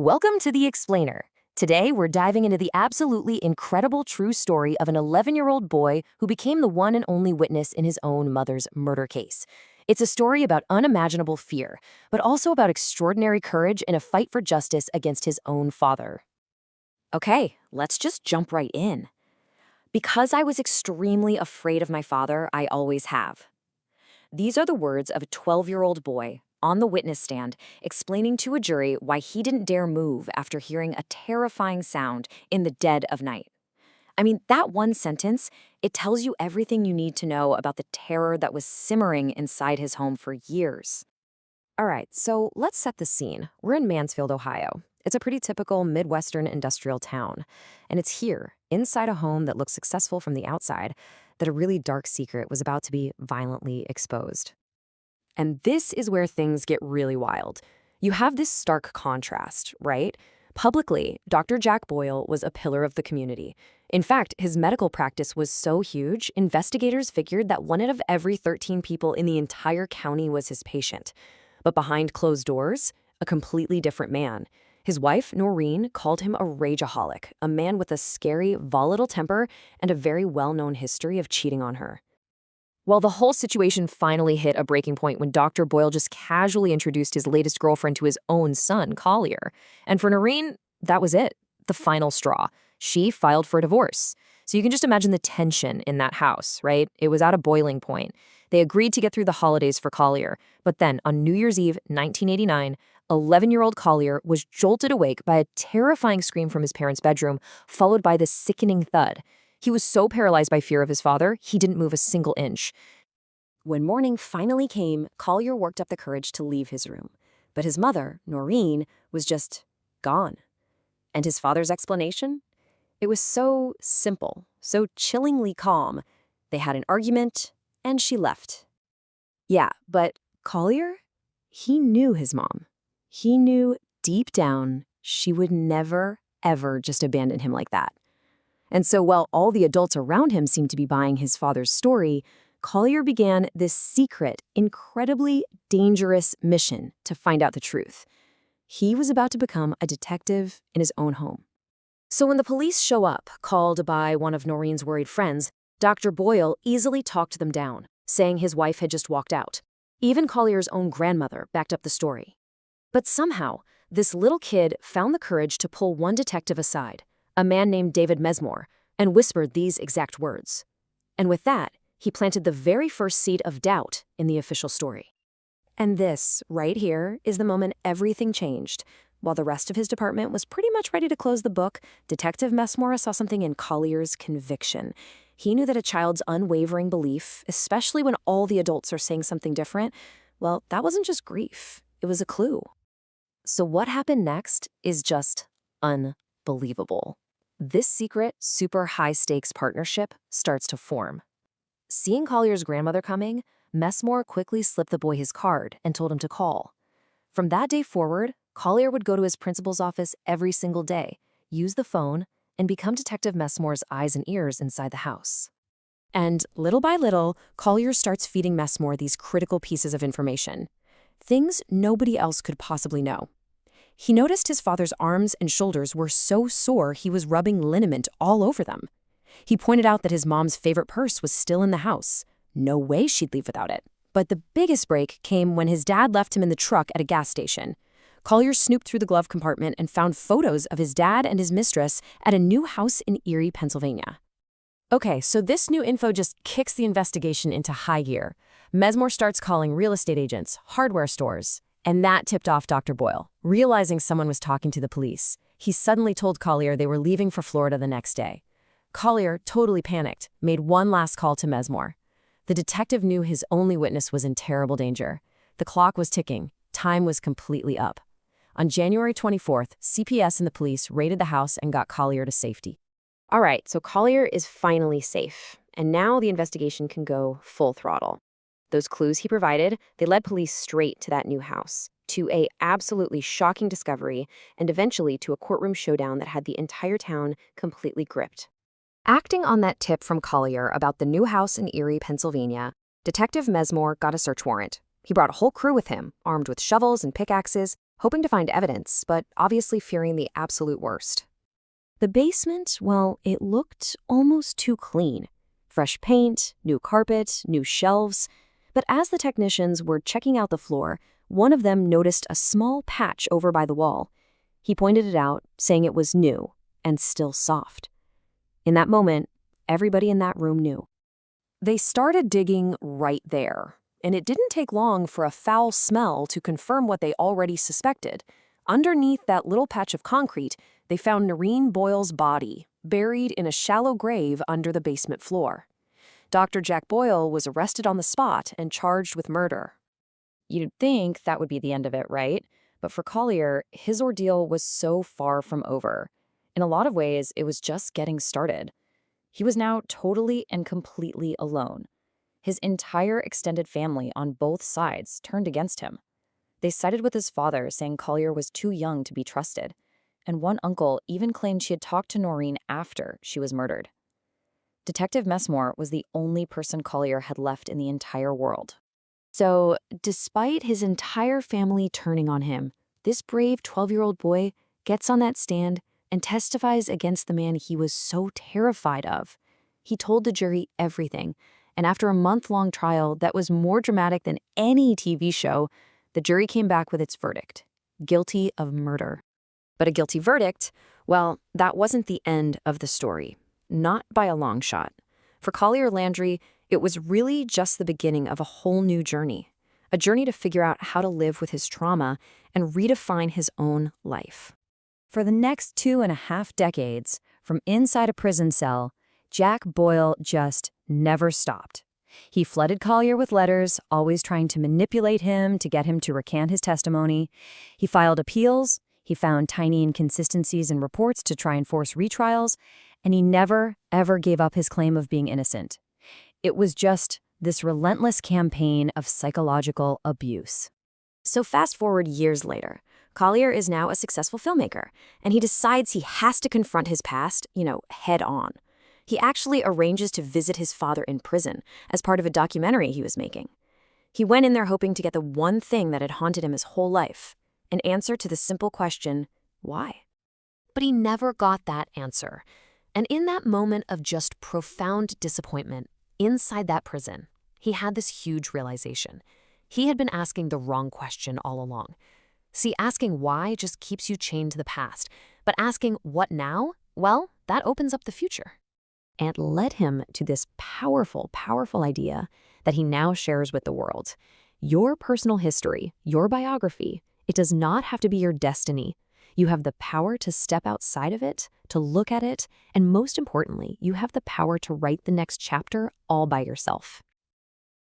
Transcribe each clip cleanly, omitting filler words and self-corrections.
Welcome to The Explainer. Today, we're diving into the absolutely incredible true story of an 11-year-old boy who became the one and only witness in his own mother's murder case. It's a story about unimaginable fear, but also about extraordinary courage in a fight for justice against his own father. Okay, let's just jump right in. Because I was extremely afraid of my father, I always have. These are the words of a 12-year-old boy on the witness stand explaining to a jury why he didn't dare move after hearing a terrifying sound in the dead of night. I mean, that one sentence, it tells you everything you need to know about the terror that was simmering inside his home for years. All right, so let's set the scene. We're in Mansfield, Ohio. It's a pretty typical Midwestern industrial town. And it's here, inside a home that looks successful from the outside, that a really dark secret was about to be violently exposed. And this is where things get really wild. You have this stark contrast, right? Publicly, Dr. Jack Boyle was a pillar of the community. In fact, his medical practice was so huge, investigators figured that 1 out of every 13 people in the entire county was his patient. But behind closed doors, a completely different man. His wife, Noreen, called him a rageaholic, a man with a scary, volatile temper and a very well-known history of cheating on her. Well, the whole situation finally hit a breaking point when Dr. Boyle just casually introduced his latest girlfriend to his own son, Collier. And for Noreen, that was it, the final straw. She filed for a divorce. So you can just imagine the tension in that house, right? It was at a boiling point. They agreed to get through the holidays for Collier. But then, on New Year's Eve, 1989, 11-year-old Collier was jolted awake by a terrifying scream from his parents' bedroom, followed by the sickening thud. He was so paralyzed by fear of his father, he didn't move a single inch. When morning finally came, Collier worked up the courage to leave his room. But his mother, Noreen, was just gone. And his father's explanation? It was so simple, so chillingly calm. They had an argument, and she left. Yeah, but Collier? He knew his mom. He knew deep down she would never, ever just abandon him like that. And so while all the adults around him seemed to be buying his father's story, Collier began this secret, incredibly dangerous mission to find out the truth. He was about to become a detective in his own home. So when the police show up, called by one of Noreen's worried friends, Dr. Boyle easily talked them down, saying his wife had just walked out. Even Collier's own grandmother backed up the story. But somehow, this little kid found the courage to pull one detective aside, a man named David Mesmore, and whispered these exact words. And with that, he planted the very first seed of doubt in the official story. And this, right here, is the moment everything changed. While the rest of his department was pretty much ready to close the book, Detective Mesmore saw something in Collier's conviction. He knew that a child's unwavering belief, especially when all the adults are saying something different, well, that wasn't just grief. It was a clue. So what happened next is just unbelievable. This secret, super high-stakes partnership starts to form. Seeing Collier's grandmother coming, Mesmore quickly slipped the boy his card and told him to call. From that day forward, Collier would go to his principal's office every single day, use the phone, and become Detective Mesmore's eyes and ears inside the house. And little by little, Collier starts feeding Mesmore these critical pieces of information. Things nobody else could possibly know. He noticed his father's arms and shoulders were so sore he was rubbing liniment all over them. He pointed out that his mom's favorite purse was still in the house. No way she'd leave without it. But the biggest break came when his dad left him in the truck at a gas station. Collier snooped through the glove compartment and found photos of his dad and his mistress at a new house in Erie, Pennsylvania. Okay, so this new info just kicks the investigation into high gear. Mesmore starts calling real estate agents, hardware stores, and that tipped off Dr. Boyle. Realizing someone was talking to the police, he suddenly told Collier they were leaving for Florida the next day. Collier, totally panicked, made one last call to Mesmore. The detective knew his only witness was in terrible danger. The clock was ticking. Time was completely up. On January 24th, CPS and the police raided the house and got Collier to safety. All right, so Collier is finally safe, and now the investigation can go full throttle. Those clues he provided, they led police straight to that new house, to a absolutely shocking discovery, and eventually to a courtroom showdown that had the entire town completely gripped. Acting on that tip from Collier about the new house in Erie, Pennsylvania, Detective Mesmore got a search warrant. He brought a whole crew with him, armed with shovels and pickaxes, hoping to find evidence, but obviously fearing the absolute worst. The basement, well, it looked almost too clean. Fresh paint, new carpet, new shelves. But as the technicians were checking out the floor, one of them noticed a small patch over by the wall. He pointed it out, saying it was new and still soft. In that moment, everybody in that room knew. They started digging right there, and it didn't take long for a foul smell to confirm what they already suspected. Underneath that little patch of concrete, they found Noreen Boyle's body, buried in a shallow grave under the basement floor. Dr. Jack Boyle was arrested on the spot and charged with murder. You'd think that would be the end of it, right? But for Collier, his ordeal was so far from over. In a lot of ways, it was just getting started. He was now totally and completely alone. His entire extended family on both sides turned against him. They sided with his father, saying Collier was too young to be trusted. And one uncle even claimed she had talked to Noreen after she was murdered. Detective Messmore was the only person Collier had left in the entire world. So, despite his entire family turning on him, this brave 12-year-old boy gets on that stand and testifies against the man he was so terrified of. He told the jury everything, and after a month-long trial that was more dramatic than any TV show, the jury came back with its verdict: guilty of murder. But a guilty verdict, well, that wasn't the end of the story. Not by a long shot. For Collier Landry, it was really just the beginning of a whole new journey. A journey to figure out how to live with his trauma and redefine his own life. For the next 2.5 decades, from inside a prison cell, Jack Boyle just never stopped. He flooded Collier with letters, always trying to manipulate him to get him to recant his testimony. He filed appeals, he found tiny inconsistencies in reports to try and force retrials, and he never, ever gave up his claim of being innocent. It was just this relentless campaign of psychological abuse. So fast forward years later, Collier is now a successful filmmaker, and he decides he has to confront his past, head on. He actually arranges to visit his father in prison as part of a documentary he was making. He went in there hoping to get the one thing that had haunted him his whole life, an answer to the simple question, why? But he never got that answer. And in that moment of just profound disappointment, inside that prison, he had this huge realization. He had been asking the wrong question all along. See, asking why just keeps you chained to the past, but asking what now, well, that opens up the future. And led him to this powerful, powerful idea that he now shares with the world. Your personal history, your biography, it does not have to be your destiny. You have the power to step outside of it, to look at it, and most importantly, you have the power to write the next chapter all by yourself.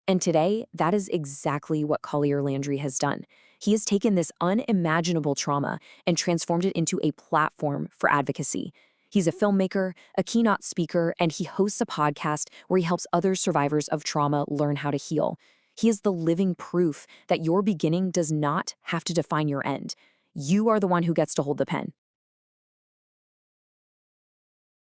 And today, that is exactly what Collier Landry has done. He has taken this unimaginable trauma and transformed it into a platform for advocacy. He's a filmmaker, a keynote speaker, and he hosts a podcast where he helps other survivors of trauma learn how to heal. He is the living proof that your beginning does not have to define your end. You are the one who gets to hold the pen.